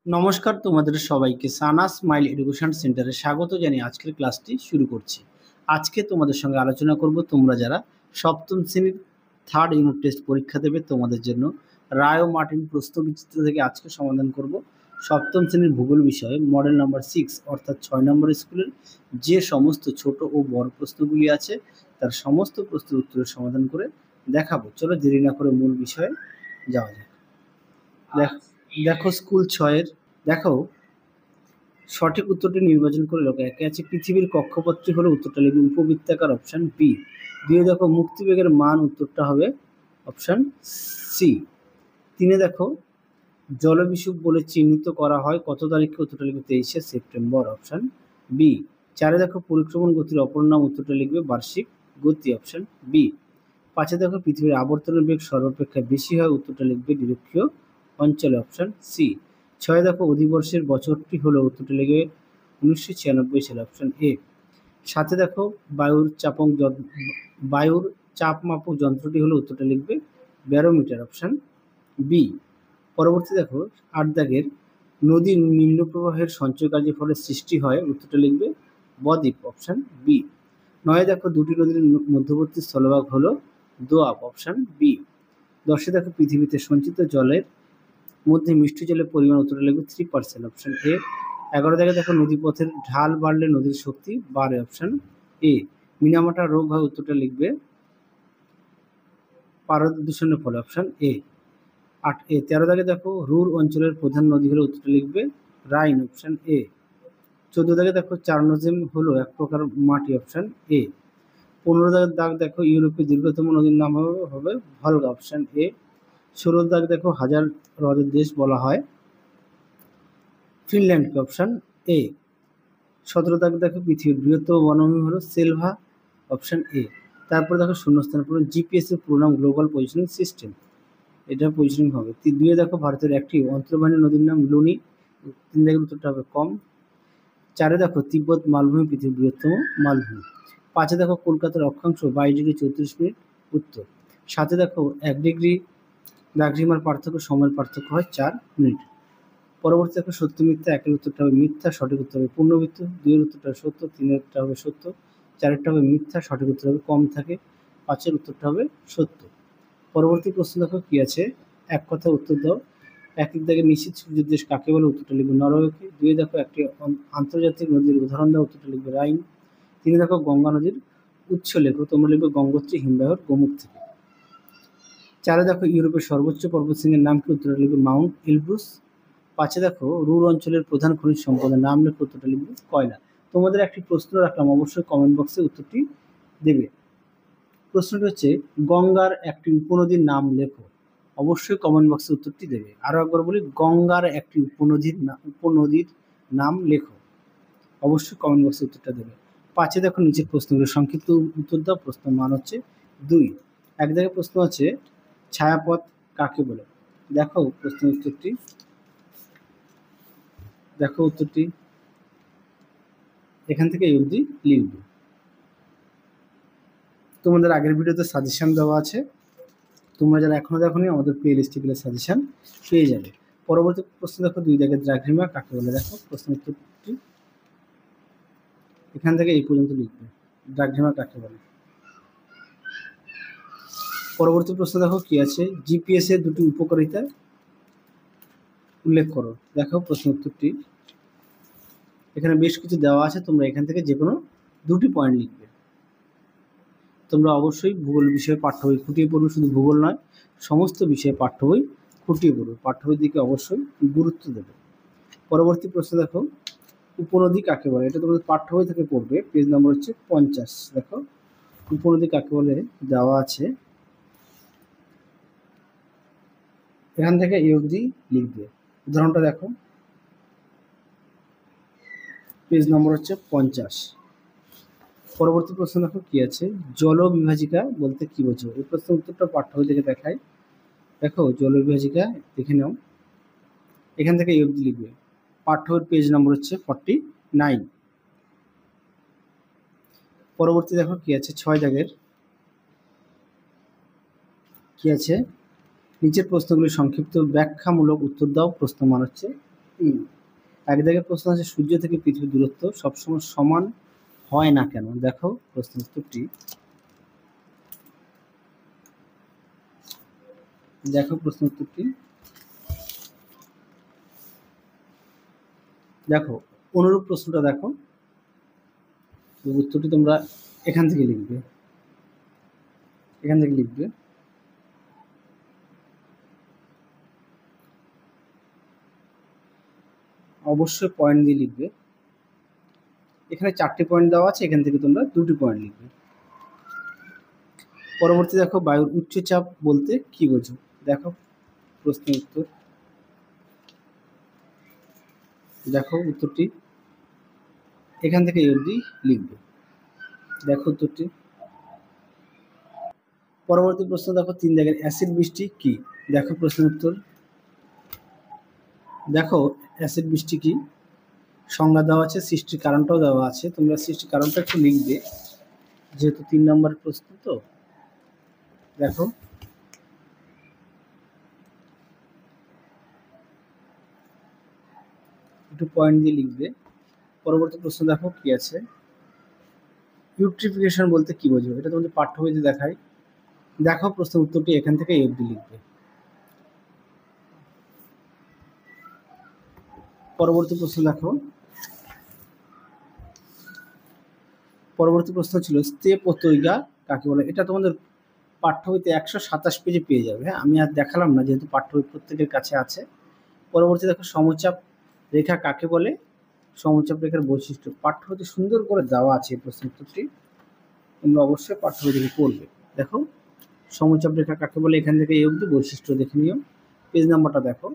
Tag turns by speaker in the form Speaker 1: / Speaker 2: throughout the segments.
Speaker 1: নমস্কার, তোমাদের সবাইকে সানা স্মাইল এডুকেশন সেন্টারে স্বাগত জানিয়ে আজকের ক্লাসটি শুরু করছি। আজকে তোমাদের সঙ্গে আলোচনা করব তোমরা যারা সপ্তম শ্রেণীর থার্ড ইউনিট টেস্ট পরীক্ষা দেবে তোমাদের জন্য রায় ও মার্টিন প্রশ্নবিচিত্র থেকে আজকে সমাধান করব সপ্তম শ্রেণীর ভূগোল বিষয়ে মডেল নাম্বার 6 অর্থাৎ 6 নম্বর স্কুলের যে সমস্ত ছোট ও বড় প্রশ্নগুলি আছে তার সমস্ত প্রশ্নের উত্তরের সমাধান করে দেখাবো। চলো দেরি না করে মূল বিষয়ে যাওয়া যাক। দেখো স্কুল 6-এর দেখো সঠিক উত্তরটি নির্বাচন করে লোক একে আছে পৃথিবীর কক্ষপথটি হলো উত্তরটা লিখবে উপবৃত্তাকার অপশন বি। দুয়ে দেখো মুক্তিবেগের মান উত্তরটা হবে অপশন সি। তিনে দেখো জলবিষুব বলে চিহ্নিত করা হয় কত তারিখে উত্তরটা লিখবে 23শে সেপ্টেম্বর অপশন বি। চারে দেখো পরিক্রমণ গতির অপর নাম উত্তরটা লিখবে বার্ষিক গতি অপশন বি। পাঁচে দেখো পৃথিবীর আবর্তনের বেগ সর্বাপেক্ষা বেশি হয় উত্তরটা লিখবে নিরক্ষীয় অঞ্চলে অপশন সি। ছয় দেখো অধিবর্ষের বছরটি হলো উত্তরটা লিখবে 1996 সালে অপশন এ। সাথে দেখো বায়ুর চাপ মাপক যন্ত্রটি হলো উত্তরটা লিখবে ব্যারোমিটার অপশন বি। পরবর্তী দেখো 8 দাগের নদীর নিম্ন প্রবাহের সঞ্চয় কার্যের ফলে সৃষ্টি হয় উত্তরটা লিখবে বদ্বীপ অপশন বি। 9 দেখো দুটি নদীর মধ্যবর্তী স্থলভাগ হলো দোয়াব অপশন বি। 10 দেখো পৃথিবীতে সঞ্চিত জলের মধ্যে মিষ্টি জলের পরিমাণ উত্তরটা লিখবে 3% অপশন এ। 11 দেখো নদীপথের ঢাল বাড়লে নদীর শক্তি বাড়ে অপশন এ। মিনামাটা রোগ হয় উত্তরটা লিখবে পারদ দূষণের ফলে অপশন এ। 13 দেখো রুর অঞ্চলের প্রধান নদী হলো উত্তরটা লিখবে রাইন অপশন এ। 14 দেখো চারনোজেম হলো এক প্রকার মাটি অপশন এ। 15 দাগ দেখো ইউরোপের দীর্ঘতম নদীর নাম হবে ভলগা অপশন এ। 16 দেখো হাজার হ্রদের দেশ বলা হয় ফিনল্যান্ডকে অপশন এ। 17 দেখো পৃথিবীর বৃহত্তম বনভূমি হলো সেলভা অপশন এ। তারপর দেখো শূন্যস্থান পূরণ জিপিএস এর পুরো নাম গ্লোবাল পজিশনিং সিস্টেম, এটা পজিশনিং হবে। 2 দেখো ভারতের একটি অন্তর্বাহিনী নদীর নাম লুনি, 3 দেখো উত্তরটা হবে কম। 4 দেখো তিব্বত মালভূমি পৃথিবীর বৃহত্তম মালভূমি। 5 দেখো কলকাতার অক্ষাংশ 22°34' উত্তর। 7 দেখো 1 ডিগ্রি দ্রাঘিমার পার্থক্য সময়ের পার্থক্য হয় 4 মিনিট। পরবর্তী দেখো সত্য মিথ্যা, 1 উত্তরটা হবে মিথ্যা, সঠিক উত্তর হবে পূর্ণবৃত্ত। 2 উত্তরটা হবে সত্য, 3 হবে সত্য, 4 হবে মিথ্যা, সঠিক উত্তর হবে কম থাকে, 5 উত্তরটা হবে সত্য। পরবর্তী প্রশ্ন দেখো কি আছে, এক কথা উত্তর দাও। 1 দাগে নিশ্চিত সূর্যের দেশ কাকে বলে উত্তরটা লিখবে নরওয়েকে। 2 দেখো একটি আন্তর্জাতিক নদীর উদাহরণ দাও উত্তরটা লিখবে রাইন। 3 দেখো গঙ্গা নদীর উৎস লেখো, তোমরা লিখবে গঙ্গোত্রী হিমবাহের গোমুখ থেকে। 4 দেখো ইউরোপের সর্বোচ্চ পর্বতশৃঙ্গের নাম কি উত্তরটা লিখবে মাউন্ট এলব্রুস। 5 দেখো রুর অঞ্চলের প্রধান খনিজ সম্পদের নাম লেখো, উত্তরটা লিখবে কয়লা। তোমাদের একটি প্রশ্ন রাখলাম, অবশ্যই কমেন্ট বক্সে উত্তরটি দেবে। প্রশ্নটি হচ্ছে গঙ্গার একটি উপনদীর নাম লেখো, অবশ্যই কমেন্ট বক্সে উত্তরটি দেবে। আরো একবার বলি, গঙ্গার একটি উপনদীর নাম লেখো, অবশ্যই কমেন্ট বক্সে উত্তরটা দেবে। 5 দেখো নিচের প্রশ্নগুলো সংক্ষিপ্ত উত্তর দাও, প্রশ্ন মান হচ্ছে 2। 1 দেখো প্রশ্ন আছে ছায়াপথ কাকে বলে, দেখো প্রশ্নের উত্তরটি, দেখো উত্তরটি এখান থেকে এই অবধি লিখবে। তোমাদের আগের ভিডিওতে সাজেশন দেওয়া আছে, তোমরা যারা এখনো দেখোনি আমাদের প্লে লিস্টে গেলে সাজেশন পেয়ে যাবে। পরবর্তী প্রশ্ন দেখো 2 দাগের দ্রাঘিমা কাকে বলে, দেখো প্রশ্ন উত্তরটি এখান থেকে এই পর্যন্ত লিখবে, দ্রাঘিমা কাকে বলে। পরবর্তী প্রশ্ন দেখো কি আছে, জিপিএস এর দুটি উপকারিতা উল্লেখ করো, দেখো প্রশ্ন উত্তরটি এখানে বেশ কিছু দেওয়া আছে, তোমরা এখান থেকে যে কোনো 2টি পয়েন্ট লিখবে। তোমরা অবশ্যই ভূগোল বিষয়ে পাঠ্য বই খুঁটিয়ে পড়বে, শুধু ভূগোল নয় সমস্ত বিষয়ে পাঠ্য বই খুঁটিয়ে পড়বে, পাঠ্য বইয়ের দিকে অবশ্যই গুরুত্ব দেবে। পরবর্তী প্রশ্ন দেখো উপনদী কাকে বলে, এটা তোমাদের পাঠ্য বই থেকে পড়বে, পেজ নম্বর হচ্ছে 50। দেখো উপনদী কাকে বলে দেওয়া আছে, এখান থেকে এই অবধি লিখবে। উদাহরণটা দেখো, পেজ নম্বর হচ্ছে 50। পরবর্তী প্রশ্ন দেখো কি আছে, জল বিভাজিকা বলতে কি বোঝো, এই প্রশ্নের উত্তরটা পাঠ্য বই থেকে দেখায়। দেখো জল বিভাজিকা দেখে নাও, এখান থেকে এই অবধি লিখবে, পাঠ্য বইয়ের পেজ নম্বর হচ্ছে 49। পরবর্তী দেখো কি আছে 6 দাগের কি আছে, নিচের প্রশ্নগুলি সংক্ষিপ্ত ব্যাখ্যামূলক উত্তর দাও, প্রশ্ন মান হচ্ছে 3। এক দাগের প্রশ্ন আছে, সূর্য থেকে পৃথিবীর দূরত্ব সবসময় সমান হয় না কেন? দেখো প্রশ্ন উত্তরটি। দেখো প্রশ্ন উত্তরটি। দেখো অনুরূপ প্রশ্নটা দেখো, উত্তরটি তোমরা এখান থেকে লিখবে, এখান থেকে লিখবে। অবশ্যই পয়েন্ট দিয়ে লিখবে। এখানে 4টি পয়েন্ট দেওয়া আছে, এখান থেকে তোমরা 2টি পয়েন্ট লিখবে। পরবর্তী দেখো, বায়ুর উচ্চচাপ বলতে কি বোঝো? দেখো প্রশ্নের উত্তর। দেখো উত্তরটি এখান থেকে এই অবধি লিখবে। দেখো উত্তরটি। পরবর্তী প্রশ্ন দেখো, 3 দাগের অ্যাসিড বৃষ্টি কি? দেখো প্রশ্নের উত্তর। দেখো অ্যাসিড বৃষ্টি কি সংজ্ঞা দেওয়া আছে, সৃষ্টির কারণটাও দেওয়া আছে। তোমরা সৃষ্টির কারণটা একটু লিখবে, যেহেতু 3 নম্বর প্রশ্ন। তো দেখো একটু পয়েন্ট দিয়ে লিখবে। পরবর্তী প্রশ্ন দেখো কি আছে, ইউট্রিফিকেশন বলতে কি বোঝো? এটা তোমাদের পাঠ্য বইতে দেখায়। দেখো প্রশ্নের উত্তরটি এখান থেকে এই অবধি লিখবে। পরবর্তী প্রশ্ন দেখো, পরবর্তী প্রশ্ন ছিল স্তেপতৈগা কাকে বলে? এটা তোমাদের পাঠ্য বইতে 127 পেজে পেয়ে যাবে। হ্যাঁ, আমি আর দেখালাম না, যেহেতু পাঠ্য বই প্রত্যেকের কাছে আছে। পরবর্তী দেখো, সমচাপ রেখা কাকে বলে? সমচাপ রেখার বৈশিষ্ট্য পাঠ্য বইতে সুন্দর করে দেওয়া আছে। এই প্রশ্ন উত্তরটি তোমরা অবশ্যই পাঠ্য বই থেকে পড়বে। দেখো সমচাপ রেখা কাকে বলে, এখান থেকে এই অবধি বৈশিষ্ট্য দেখে নিও। পেজ নাম্বারটা দেখো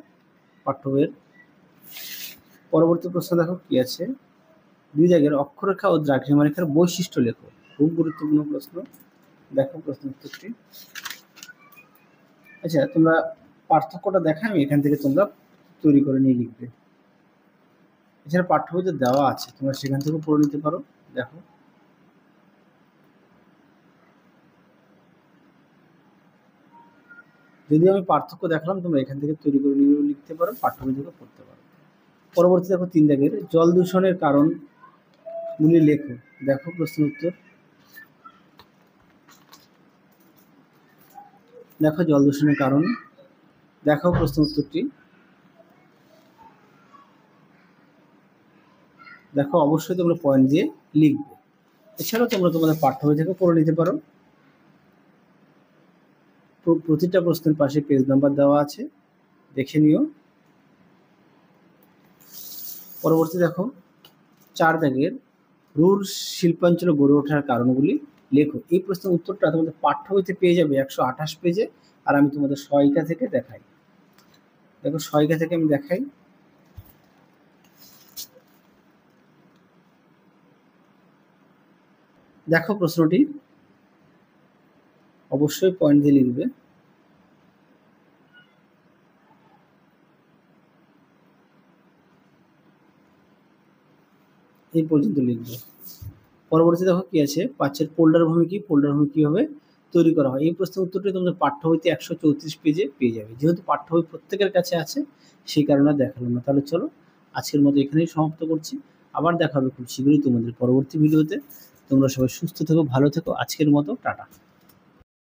Speaker 1: পাঠ্য বইয়ের। পরবর্তী প্রশ্ন দেখো কি আছে, 2 দাগের অক্ষরেখা ও দ্রাঘিমা রেখার বৈশিষ্ট্য লেখো। খুব গুরুত্বপূর্ণ প্রশ্ন। দেখো প্রশ্ন উত্তরটি। আচ্ছা, তোমরা পার্থক্যটা দেখা, আমি এখান থেকে তোমরা তৈরি করে নিয়ে লিখবে। এছাড়া পাঠ্য বইতে দেওয়া আছে, তোমরা সেখান থেকে পড়ে নিতে পারো। দেখো যদি আমি পার্থক্য দেখালাম, তোমরা এখান থেকে তৈরি করে নিয়ে লিখতে পারো, পাঠ্য বই থেকে পড়তে পারো। পরবর্তী দেখো 3 দাগের জল দূষণের কারণগুলি লেখো। দেখো প্রশ্ন উত্তর। দেখো জল দূষণের কারণ, দেখো প্রশ্ন উত্তরটি। দেখো অবশ্যই তোমরা পয়েন্ট দিয়ে লিখবে। এছাড়াও তোমরা তোমাদের পাঠ্য বই থেকে পড়ে নিতে পারো। প্রতিটা প্রশ্নের পাশে পেজ নাম্বার দেওয়া আছে, দেখে নিও। পরবর্তী দেখো 4 দাগের রুর শিল্পাঞ্চল গড়ে ওঠার কারণগুলি লেখো। এই প্রশ্নের উত্তরটা তোমাদের পাঠ্য বইতে পেয়ে যাবে 128 পেজে। আর আমি তোমাদের সহায়িকা থেকে দেখাই। দেখো সহায়িকা থেকে আমি দেখাই। দেখো প্রশ্নটি, অবশ্যই পয়েন্ট দিয়ে লিখবে। এই পর্যন্ত লিখবে। পরবর্তী দেখো কি আছে, 5-এর পোল্ডার ভূমি কি? পোল্ডার ভূমি কিভাবে তৈরি করা হয়? এই প্রশ্নের উত্তরটি তোমাদের পাঠ্য বইতে 134 পেজে পেয়ে যাবে। যেহেতু পাঠ্য বই প্রত্যেকের কাছে আছে, সেই কারণে দেখালাম না। তাহলে চলো আজকের মতো এখানেই সমাপ্ত করছি। আবার দেখা হবে খুব শীঘ্রই তোমাদের পরবর্তী ভিডিওতে। তোমরা সবাই সুস্থ থেকো, ভালো থেকো। আজকের মতো টাটা।